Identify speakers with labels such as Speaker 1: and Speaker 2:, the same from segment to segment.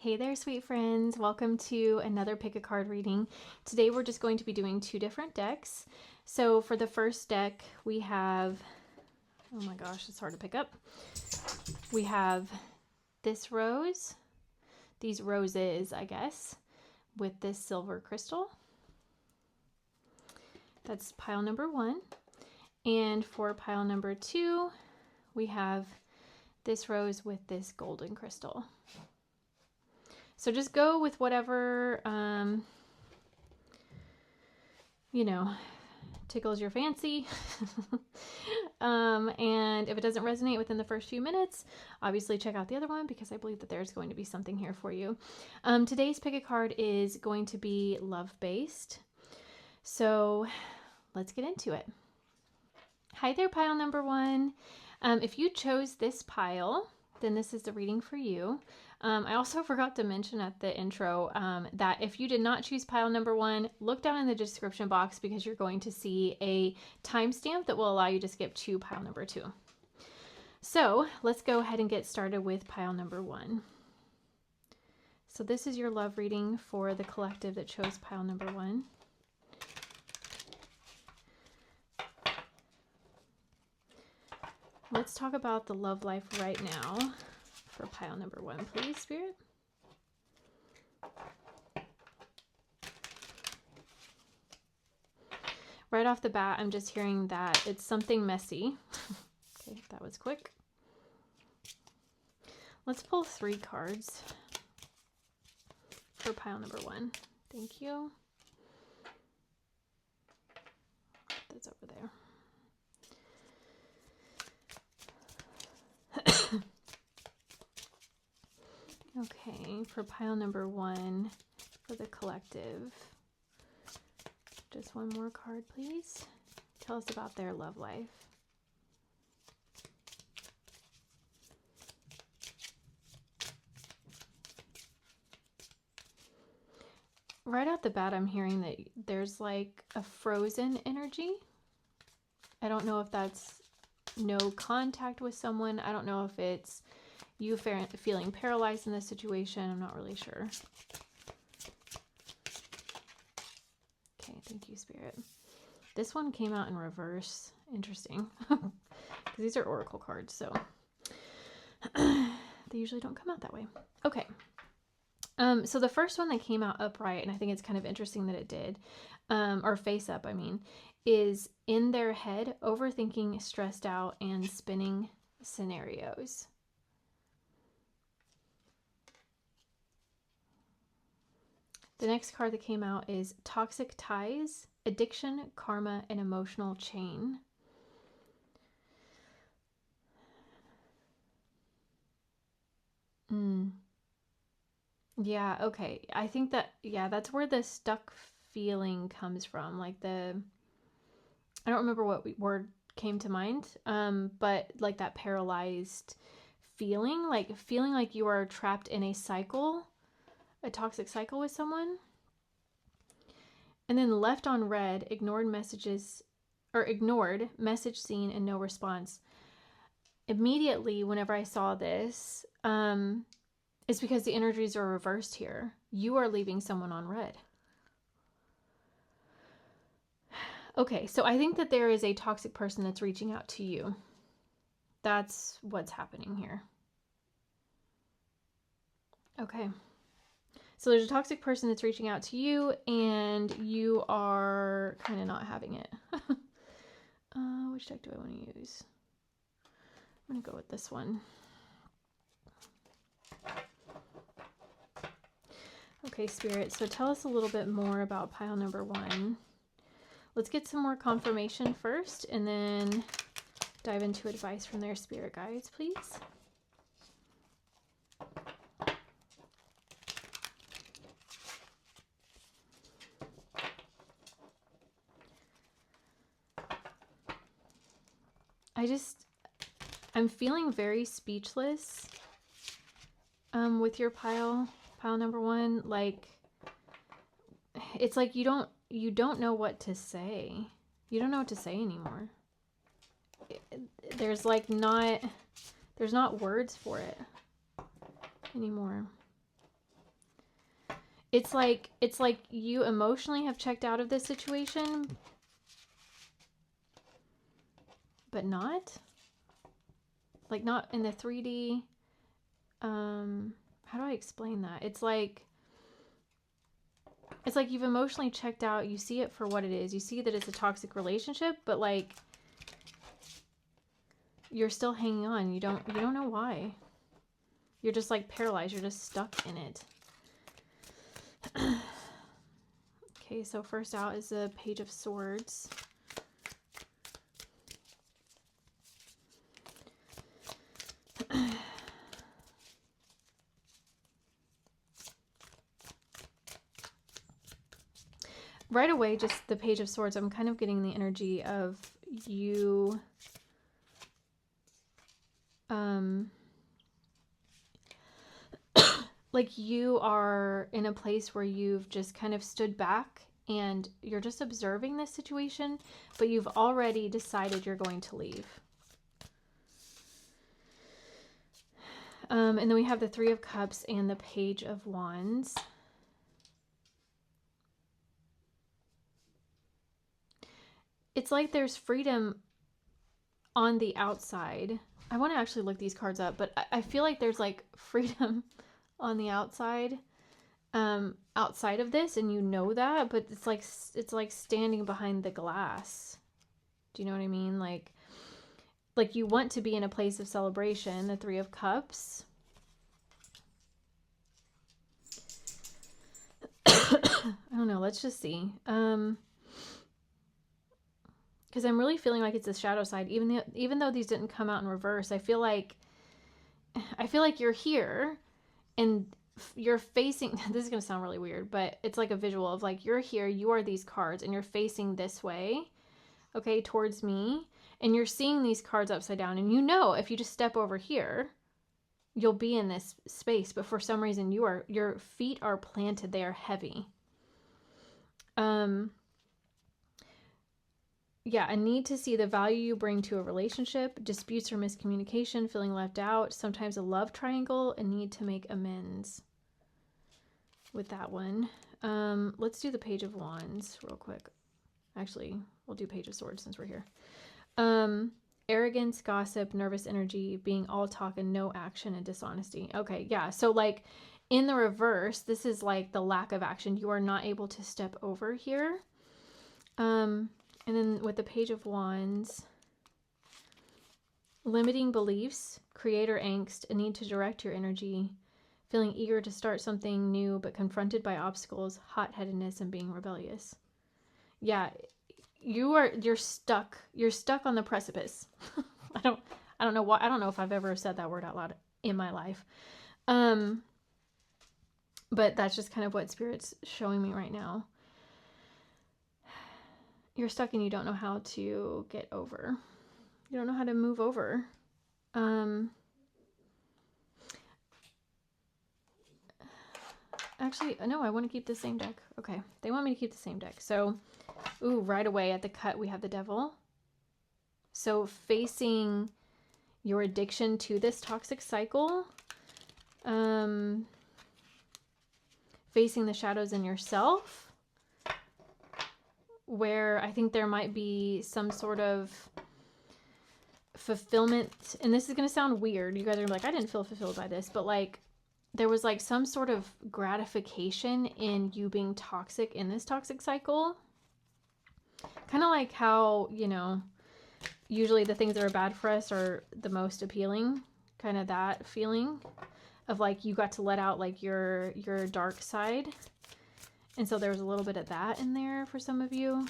Speaker 1: Hey there, sweet friends. Welcome to another pick a card reading. Today we're just going to be doing two different decks. So for the first deck, we have, oh my gosh, it's hard to pick up. We have this rose, these roses, I guess, with this silver crystal. That's pile number one. And for pile number two, we have this rose with this golden crystal. So just go with whatever, tickles your fancy. And if it doesn't resonate within the first few minutes, obviously check out the other one because I believe that there's going to be something here for you. Today's pick a card is going to be love-based. So let's get into it. Hi there, pile number one. If you chose this pile, then this is the reading for you. I also forgot to mention at the intro that if you did not choose pile number one, look down in the description box because you're going to see a timestamp that will allow you to skip to pile number two. So let's go ahead and get started with pile number one. So this is your love reading for the collective that chose pile number one. Let's talk about the love life right now for pile number one, please, Spirit. Right off the bat, I'm just hearing that it's something messy. Okay, that was quick. Let's pull 3 cards for pile number one. Thank you. That's over there. Okay, for pile number one, for the collective, just one more card, please. Tell us about their love life. Right out the bat, I'm hearing that there's like a frozen energy. I don't know if that's no contact with someone. I don't know if it's you feeling paralyzed in this situation. I'm not really sure. Okay, thank you, Spirit. This one came out in reverse. Interesting. Because these are oracle cards, so they usually don't come out that way. Okay. So the first one that came out upright, and I think it's kind of interesting that it did, or face up, I mean, is in their head, overthinking, stressed out, and spinning scenarios. The next card that came out is Toxic Ties, Addiction, Karma, and Emotional Chain. Yeah, okay. I think that, yeah, that's where the stuck feeling comes from. Like I don't remember what word came to mind, but like that paralyzed feeling like you are trapped in a cycle, a toxic cycle with someone. And then left on red, ignored message seen and no response. Immediately, whenever I saw this, it's because the energies are reversed here. You are leaving someone on red. Okay, so I think that there is a toxic person that's reaching out to you. That's what's happening here. Okay. So there's a toxic person that's reaching out to you, and you are kind of not having it. Which deck do I want to use? I'm going to go with this one. Okay, Spirit, so tell us a little bit more about pile number one. Let's get some more confirmation first, and then dive into advice from their spirit guides, please. I'm feeling very speechless with your pile number one. Like, it's like you don't know what to say. You don't know what to say anymore. There's not words for it anymore. it's like you emotionally have checked out of this situation, but not like not in the 3D. How do I explain that? It's like you've emotionally checked out. You see it for what it is. You see that it's a toxic relationship, but like you're still hanging on. You don't know why. You're just like paralyzed. You're just stuck in it. Okay, so first out is the Page of Swords. Right away, just the Page of Swords, I'm kind of getting the energy of you like you are in a place where you've just kind of stood back and you're just observing this situation, but you've already decided you're going to leave. And then we have the Three of Cups and the Page of Wands. It's like there's freedom on the outside. I want to actually look these cards up, but I feel like there's like freedom on the outside, outside of this, and you know that, but it's like standing behind the glass. Do you know what I mean? Like you want to be in a place of celebration, the Three of Cups. I don't know, let's just see. Because I'm really feeling like it's the shadow side, even though these didn't come out in reverse. I feel like you're here and you're facing, this is going to sound really weird, but it's like a visual of like you're here, you are these cards, and you're facing this way, okay, towards me, and you're seeing these cards upside down, and you know if you just step over here, you'll be in this space, but for some reason your feet are planted, they are heavy. Yeah, a need to see the value you bring to a relationship, disputes or miscommunication, feeling left out, sometimes a love triangle, a need to make amends with that one. Let's do the Page of Wands real quick. Actually, we'll do Page of Swords since we're here. Arrogance, gossip, nervous energy, being all talk and no action, and dishonesty. Okay, yeah, so like in the reverse, this is like the lack of action. You are not able to step over here. And then with the Page of Wands, limiting beliefs, creator angst, a need to direct your energy, feeling eager to start something new, but confronted by obstacles, hot-headedness, and being rebellious. Yeah, you're stuck. You're stuck on the precipice. I don't know why. I don't know if I've ever said that word out loud in my life. But that's just kind of what Spirit's showing me right now. You're stuck and you don't know how to get over. You don't know how to move over. Actually, no, I want to keep the same deck. Okay, they want me to keep the same deck. So, ooh, right away at the cut, we have the Devil. So facing your addiction to this toxic cycle, facing the shadows in yourself, where I think there might be some sort of fulfillment, and this is going to sound weird. You guys are gonna be like, I didn't feel fulfilled by this, but like there was like some sort of gratification in you being toxic in this toxic cycle. Kind of like how, you know, usually the things that are bad for us are the most appealing, kind of that feeling of like you got to let out like your dark side. And so there was a little bit of that in there for some of you.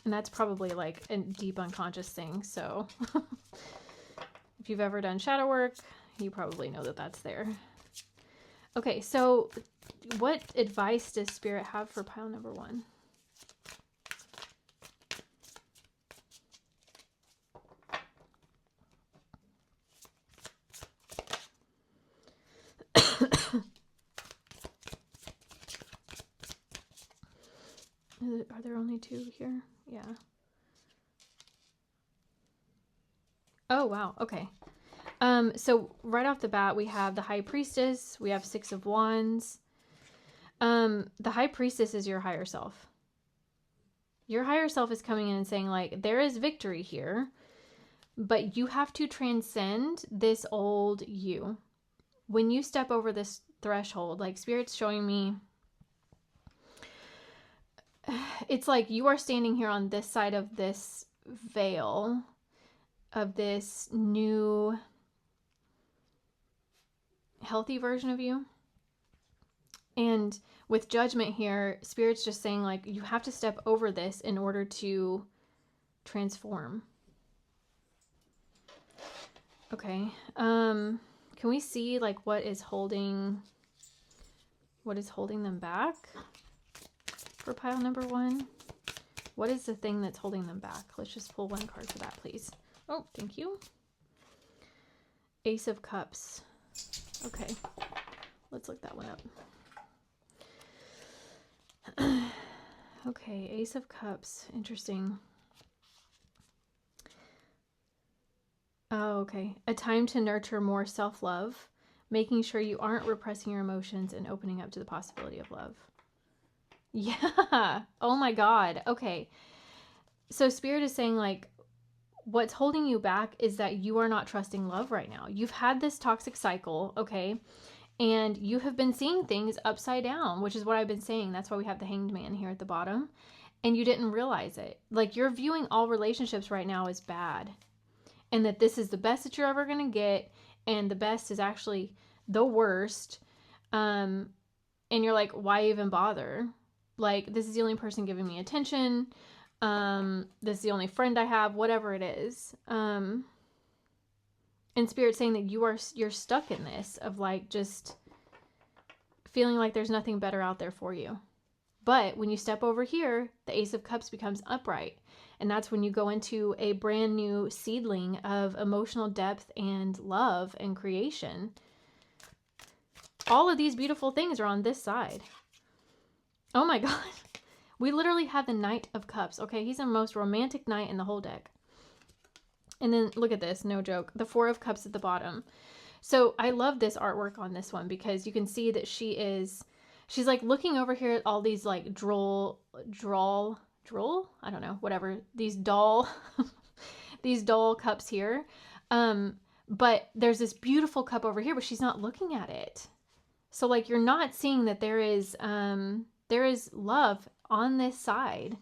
Speaker 1: And that's probably like a deep unconscious thing. So if you've ever done shadow work, you probably know that that's there. Okay, so what advice does Spirit have for pile number 1? Are there only 2 here? Yeah. Oh, wow. Okay. So right off the bat, we have the High Priestess. We have 6 of Wands. The High Priestess is your higher self. Your higher self is coming in and saying, like, there is victory here, but you have to transcend this old you. When you step over this threshold, like Spirit's showing me, it's like you are standing here on this side of this veil of this new healthy version of you. And with Judgment here, Spirit's just saying, like, you have to step over this in order to transform. Okay. Can we see, like, what is holding them back for pile number 1? What is the thing that's holding them back? Let's just pull 1 card for that, please. Oh, thank you. Ace of Cups. Okay. Let's look that one up. Okay, Ace of Cups. Interesting. Oh, okay. A time to nurture more self-love, making sure you aren't repressing your emotions and opening up to the possibility of love. Yeah. Oh my God. Okay. So Spirit is saying, like, what's holding you back is that you are not trusting love right now. You've had this toxic cycle, okay? And you have been seeing things upside down, which is what I've been saying. That's why we have the Hanged Man here at the bottom. And you didn't realize it. Like, you're viewing all relationships right now as bad. And that this is the best that you're ever going to get. And the best is actually the worst. And you're like, why even bother? Like, this is the only person giving me attention. This is the only friend I have, whatever it is. And Spirit saying that you're stuck in this of, like, just feeling like there's nothing better out there for you. But when you step over here, the Ace of Cups becomes upright. And that's when you go into a brand new seedling of emotional depth and love and creation. All of these beautiful things are on this side. Oh my God. We literally have the Knight of Cups. Okay, he's the most romantic knight in the whole deck. And then look at this, no joke, the 4 of Cups at the bottom. So I love this artwork on this one because you can see that she's like looking over here at all these like droll, I don't know, whatever, these dull, these dull cups here. But there's this beautiful cup over here, but she's not looking at it. So like, you're not seeing that there is love on this side,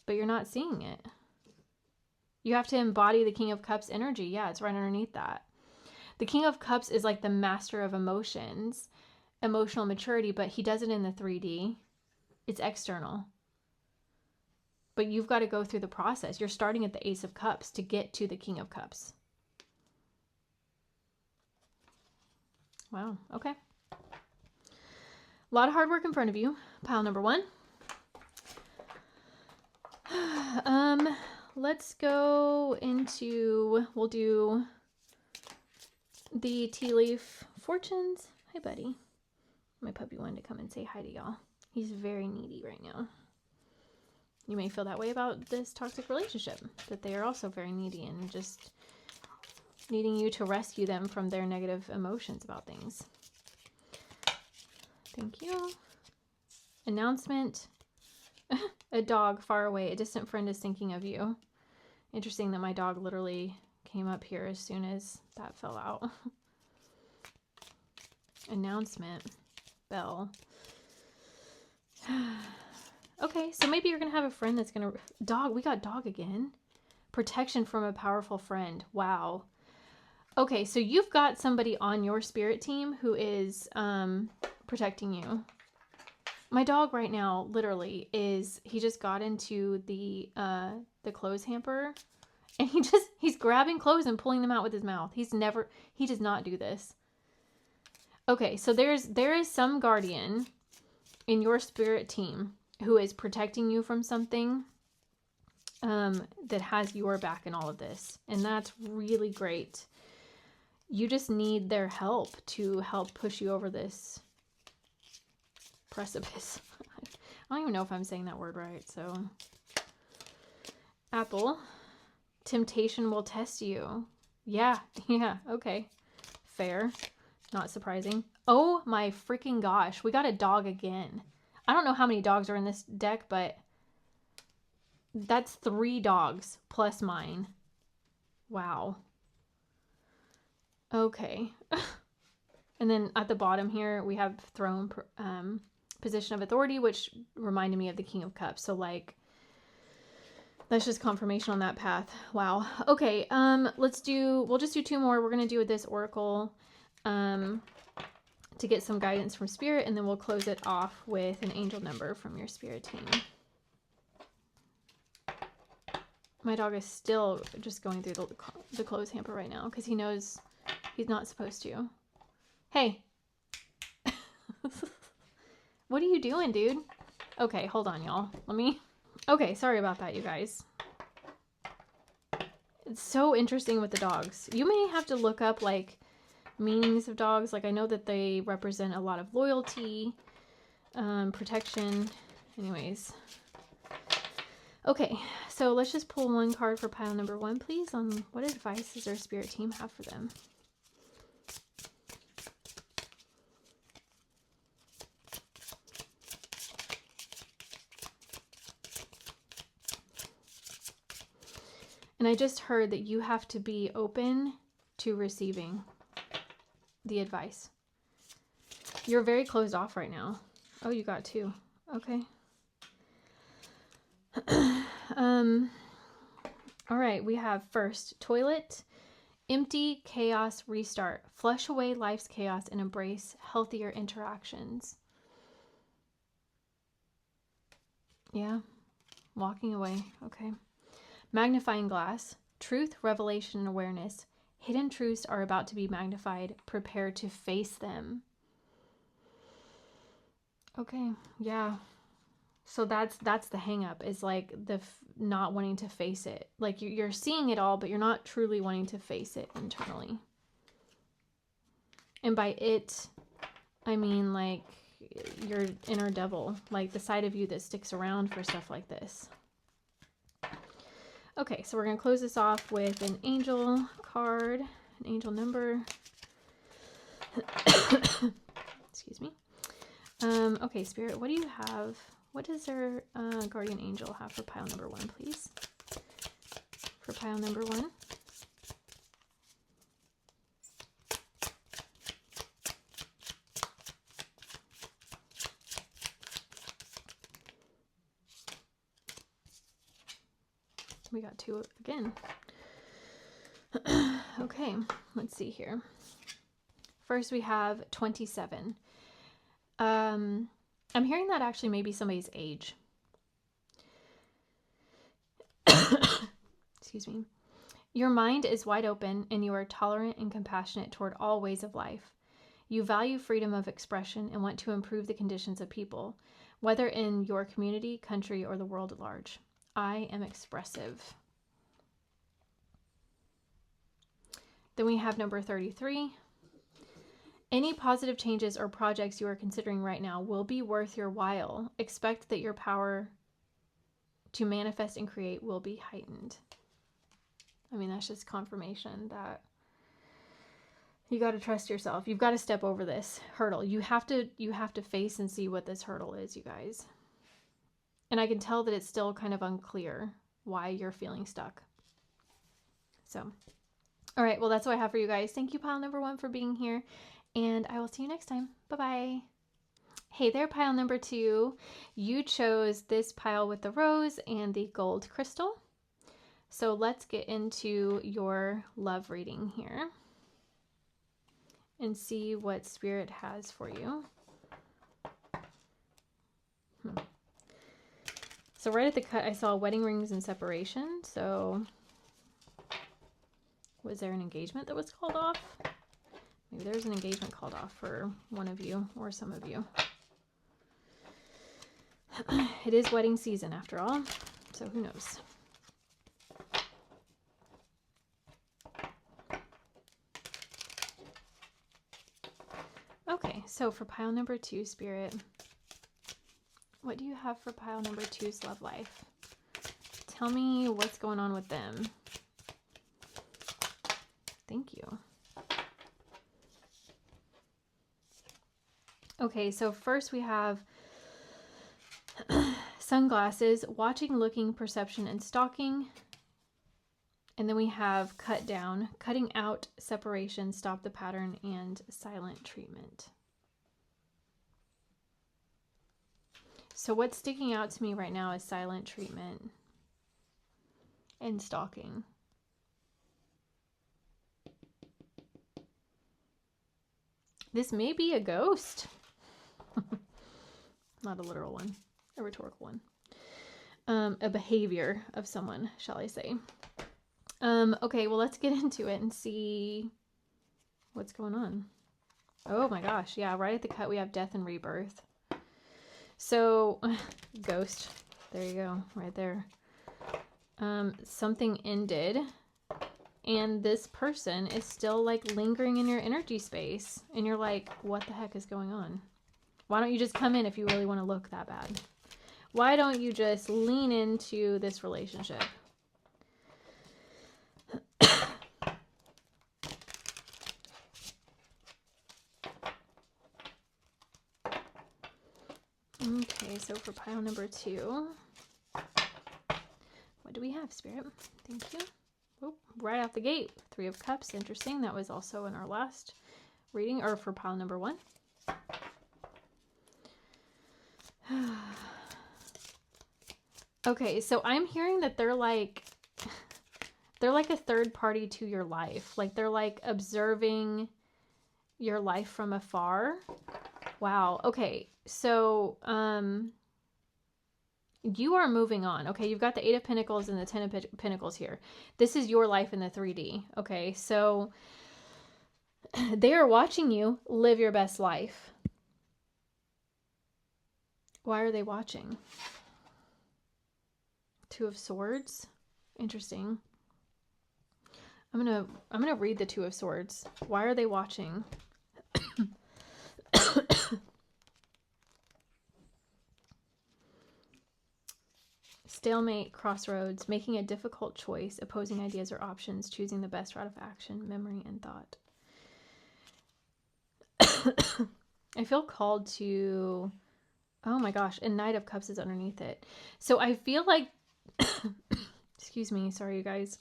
Speaker 1: but you're not seeing it. You have to embody the King of Cups energy. Yeah, it's right underneath that. The King of Cups is like the master of emotions, emotional maturity, but he does it in the 3D. It's external. But you've got to go through the process. You're starting at the Ace of Cups to get to the King of Cups. Wow, okay. A lot of hard work in front of you. Pile number 1. Let's go into, we'll do the tea leaf fortunes. Hi, buddy. My puppy wanted to come and say hi to y'all. He's very needy right now. You may feel that way about this toxic relationship, that they are also very needy and just needing you to rescue them from their negative emotions about things. Thank you. Announcement. A dog far away. A distant friend is thinking of you. Interesting that my dog literally came up here as soon as that fell out. Announcement. Bell. Okay, so maybe you're going to have a friend that's going to... Dog. We got dog again. Protection from a powerful friend. Wow. Okay, so you've got somebody on your spirit team who is protecting you. My dog right now, literally, he just got into the clothes hamper, and he's grabbing clothes and pulling them out with his mouth. He does not do this. Okay, so there is some guardian in your spirit team who is protecting you from something that has your back in all of this, and that's really great. You just need their help to help push you over this precipice. I don't even know if I'm saying that word right. So, Apple, temptation will test you. Yeah, yeah, okay. Fair. Not surprising. Oh my freaking gosh. We got a dog again. I don't know how many dogs are in this deck, but that's 3 dogs plus mine. Wow. Okay. And then at the bottom here, we have throne, position of authority, which reminded me of the King of Cups. So like, that's just confirmation on that path. Wow. Okay. We'll just do 2 more. We're going to do this oracle, to get some guidance from spirit, and then we'll close it off with an angel number from your spirit team. My dog is still just going through the clothes hamper right now because he knows he's not supposed to. Hey. What are you doing, dude? Okay, hold on, y'all. Okay, sorry about that, you guys. It's so interesting with the dogs. You may have to look up, like, meanings of dogs. Like, I know that they represent a lot of loyalty, protection. Anyways. Okay, so let's just pull 1 card for pile number 1, please, on what advice does our spirit team have for them? And I just heard that you have to be open to receiving the advice. You're very closed off right now. Oh, you got 2. Okay. All right, we have first, toilet, empty, chaos, restart. Flush away life's chaos and embrace healthier interactions. Yeah, walking away. Okay. Magnifying glass, truth, revelation, and awareness. Hidden truths are about to be magnified. Prepare to face them. Okay, yeah. So that's the hang up, is like the not wanting to face it. Like you're seeing it all, but you're not truly wanting to face it internally. And by it, I mean like your inner devil, like the side of you that sticks around for stuff like this. Okay, so we're going to close this off with an angel card, an angel number. Excuse me. Okay, Spirit, what do you have? What does our guardian angel have for pile number 1, please? For pile number 1. We got 2 again. Okay, let's see here. First we have 27. I'm hearing that actually may be somebody's age. Excuse me. Your mind is wide open and you are tolerant and compassionate toward all ways of life. You value freedom of expression and want to improve the conditions of people, whether in your community, country, or the world at large. I am expressive. Then we have number 33. Any positive changes or projects you are considering right now will be worth your while. Expect that your power to manifest and create will be heightened. I mean, that's just confirmation that you got to trust yourself. You've got to step over this hurdle. You have to face and see what this hurdle is, you guys. And I can tell that it's still kind of unclear why you're feeling stuck. So, all right. Well, that's what I have for you guys. Thank you, pile number 1, for being here. And I will see you next time. Bye-bye. Hey there, pile number 2. You chose this pile with the rose and the gold crystal. So let's get into your love reading here and see what Spirit has for you. So right at the cut, I saw wedding rings and separation. So was there an engagement that was called off? Maybe there's an engagement called off for one of you or some of you. It is wedding season after all, so who knows? Okay, so for pile number 2, Spirit, what do you have for pile number 2's love life? Tell me what's going on with them. Thank you. Okay, so first we have sunglasses, watching, looking, perception, and stalking. And then we have cut down, cutting out, separation, stop the pattern, and silent treatment. So what's sticking out to me right now is silent treatment and stalking. This may be a ghost. Not a literal one, a rhetorical one. A behavior of someone, shall I say. Okay, well, let's get into it and see what's going on. Oh my gosh, yeah, right at the cut we have death and rebirth. So, ghost, there you go, right there. Something ended, and this person is still like lingering in your energy space, and you're like, what the heck is going on? Why don't you just come in if you really want to look that bad? Why don't you just lean into this relationship? Okay, so for pile number 2, what do we have, Spirit? Thank you. Oh, right out the gate, 3 of Cups. Interesting. That was also in our last reading, or for pile number 1. Okay, so I'm hearing that they're like a third party to your life. Like they're like observing your life from afar. Wow. Okay. So, you are moving on. Okay. You've got the 8 of Pentacles and the 10 of Pentacles here. This is your life in the 3D. Okay. So they are watching you live your best life. Why are they watching? 2 of Swords. Interesting. I'm gonna read the 2 of Swords. Why are they watching? Stalemate, crossroads, making a difficult choice, opposing ideas or options, choosing the best route of action, memory, and thought. I feel called to, oh my gosh, and Knight of Cups is underneath it. So I feel like, excuse me, sorry you guys.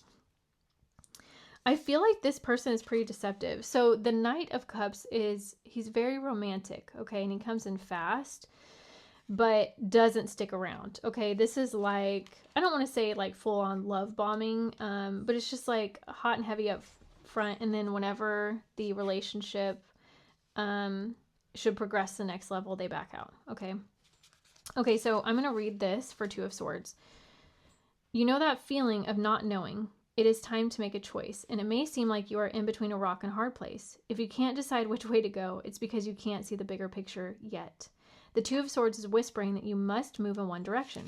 Speaker 1: I feel like this person is pretty deceptive. So the Knight of Cups he's very romantic, okay? And he comes in fast, but doesn't stick around, okay? This is like, I don't want to say like full on love bombing, but it's just like hot and heavy up front. And then whenever the relationship should progress to the next level, they back out, okay? Okay, so I'm going to read this for 2 of Swords. You know that feeling of not knowing. It is time to make a choice, and it may seem like you are in between a rock and a hard place. If you can't decide which way to go, it's because you can't see the bigger picture yet. The 2 of Swords is whispering that you must move in one direction.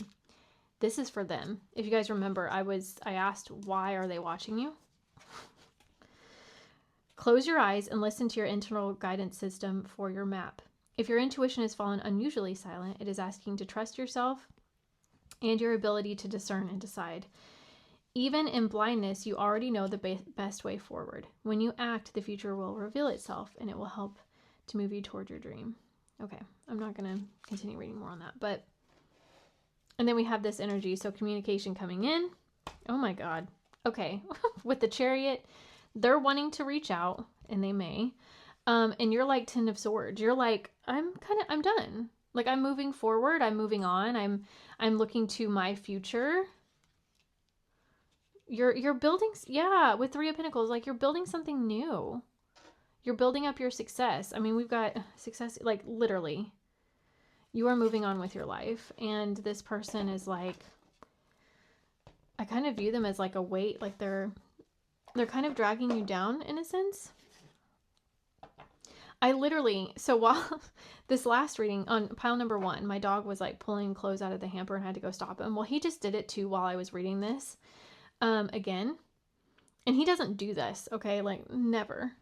Speaker 1: This is for them. If you guys remember, I asked, why are they watching you? Close your eyes and listen to your internal guidance system for your map. If your intuition has fallen unusually silent, it is asking to trust yourself and your ability to discern and decide. Even in blindness, you already know the best way forward. When you act, the future will reveal itself, and it will help to move you toward your dream. Okay, I'm not going to continue reading more on that. And then we have this energy, so communication coming in. Oh my God. Okay, with the Chariot, they're wanting to reach out, and they may. And you're like 10 of Swords. You're like, I'm done. Like, I'm moving forward. I'm moving on. I'm looking to my future. You're building, yeah, with 3 of Pentacles, like you're building something new. You're building up your success. I mean, we've got success, like literally. You are moving on with your life, and this person is like, I kind of view them as like a weight, like they're kind of dragging you down in a sense. I literally, so while this last reading on pile number 1, my dog was like pulling clothes out of the hamper and had to go stop him. Well, he just did it too while I was reading this. Again, and he doesn't do this, okay, like never,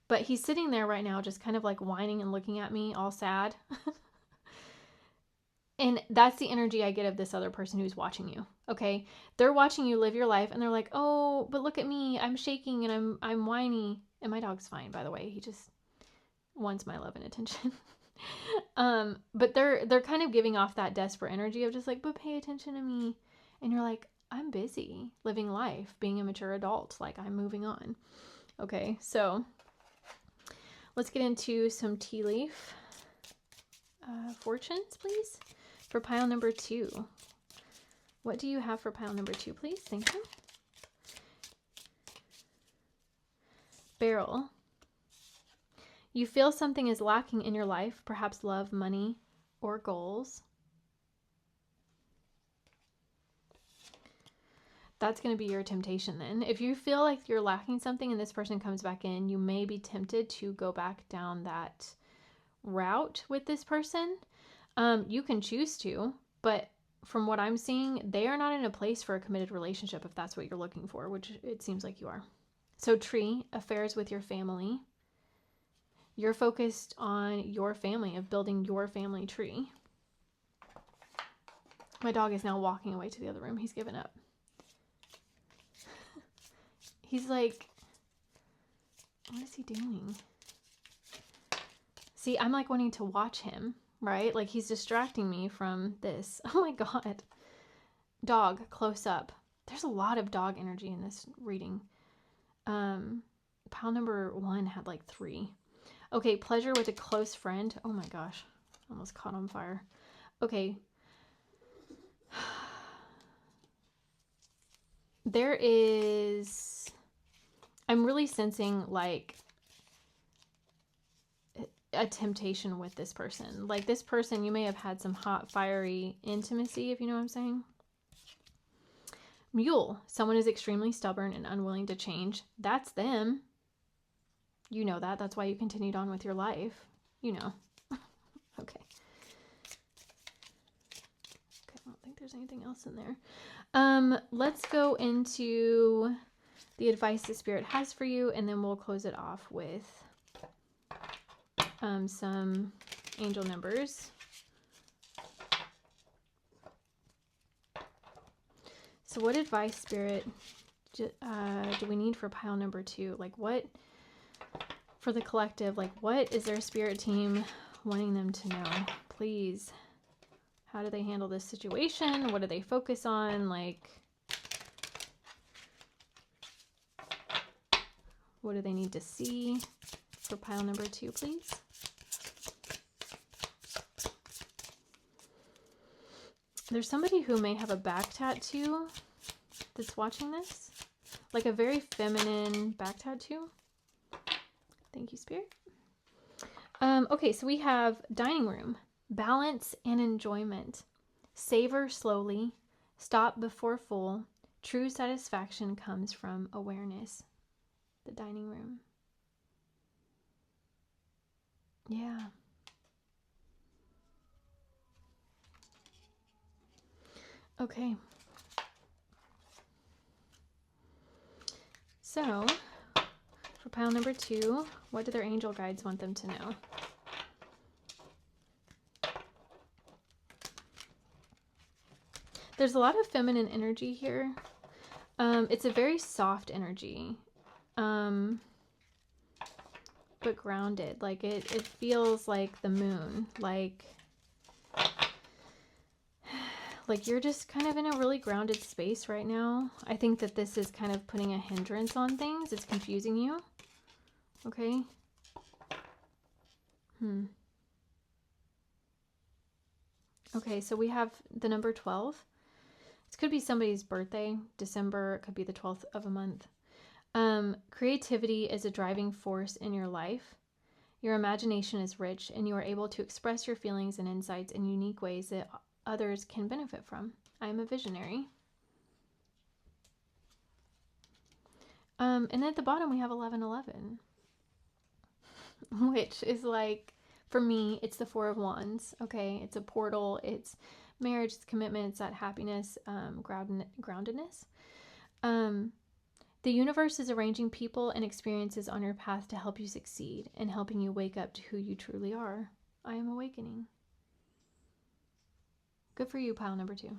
Speaker 1: but he's sitting there right now just kind of like whining and looking at me all sad. And that's the energy I get of this other person who's watching you. Okay. They're watching you live your life and they're like, oh, but look at me. I'm shaking and I'm whiny. And my dog's fine, by the way. He just wants my love and attention. But they're kind of giving off that desperate energy of just like, but pay attention to me. And you're like, I'm busy living life, being a mature adult. Like, I'm moving on. Okay. So let's get into some tea leaf fortunes, please. For pile number 2, what do you have for pile number 2, please? Thank you. Barrel. You feel something is lacking in your life, perhaps love, money, or goals. That's going to be your temptation then. If you feel like you're lacking something and this person comes back in, you may be tempted to go back down that route with this person. You can choose to, but from what I'm seeing, they are not in a place for a committed relationship if that's what you're looking for, which it seems like you are. So tree, affairs with your family. You're focused on your family, of building your family tree. My dog is now walking away to the other room. He's given up. He's like, what is he doing? See, I'm like wanting to watch him, right? Like he's distracting me from this. Oh my God. Dog, close up. There's a lot of dog energy in this reading. Pile number 1 had like 3. Okay, pleasure with a close friend. Oh my gosh, almost caught on fire. Okay. There is, I'm really sensing like a temptation with this person. Like this person, you may have had some hot, fiery intimacy, if you know what I'm saying. Mule, someone is extremely stubborn and unwilling to change. That's them. You know that. That's why you continued on with your life. You know. Okay. Okay, I don't think there's anything else in there. Let's go into the advice the Spirit has for you, and then we'll close it off with some angel numbers. So what advice, Spirit, do we need for pile number 2? Like what, for the collective, like what is their spirit team wanting them to know? Please. How do they handle this situation? What do they focus on? Like, what do they need to see for pile number 2, please? There's somebody who may have a back tattoo that's watching this. Like a very feminine back tattoo. Thank you, Spirit. Okay, so we have dining room, balance and enjoyment. Savor slowly, stop before full. True satisfaction comes from awareness. The dining room. Yeah. Okay. So, for pile number 2, what do their angel guides want them to know? There's a lot of feminine energy here. It's a very soft energy, but grounded. Like it feels like the moon. Like you're just kind of in a really grounded space right now. I think that this is kind of putting a hindrance on things. It's confusing you. Okay. Okay, so we have the number 12. This could be somebody's birthday, December. It could be the 12th of a month. Creativity is a driving force in your life. Your imagination is rich, and you are able to express your feelings and insights in unique ways that others can benefit from. I am a visionary. And then at the bottom we have 1111, which is like, for me, it's the 4 of Wands. Okay, it's a portal. It's marriage, it's commitment, it's that happiness, groundedness. The universe is arranging people and experiences on your path to help you succeed and helping you wake up to who you truly are. I am awakening. Good for you, pile number 2.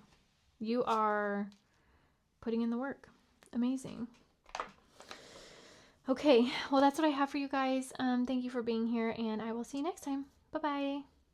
Speaker 1: You are putting in the work. Amazing. Okay, well, that's what I have for you guys. Thank you for being here, and I will see you next time. Bye-bye.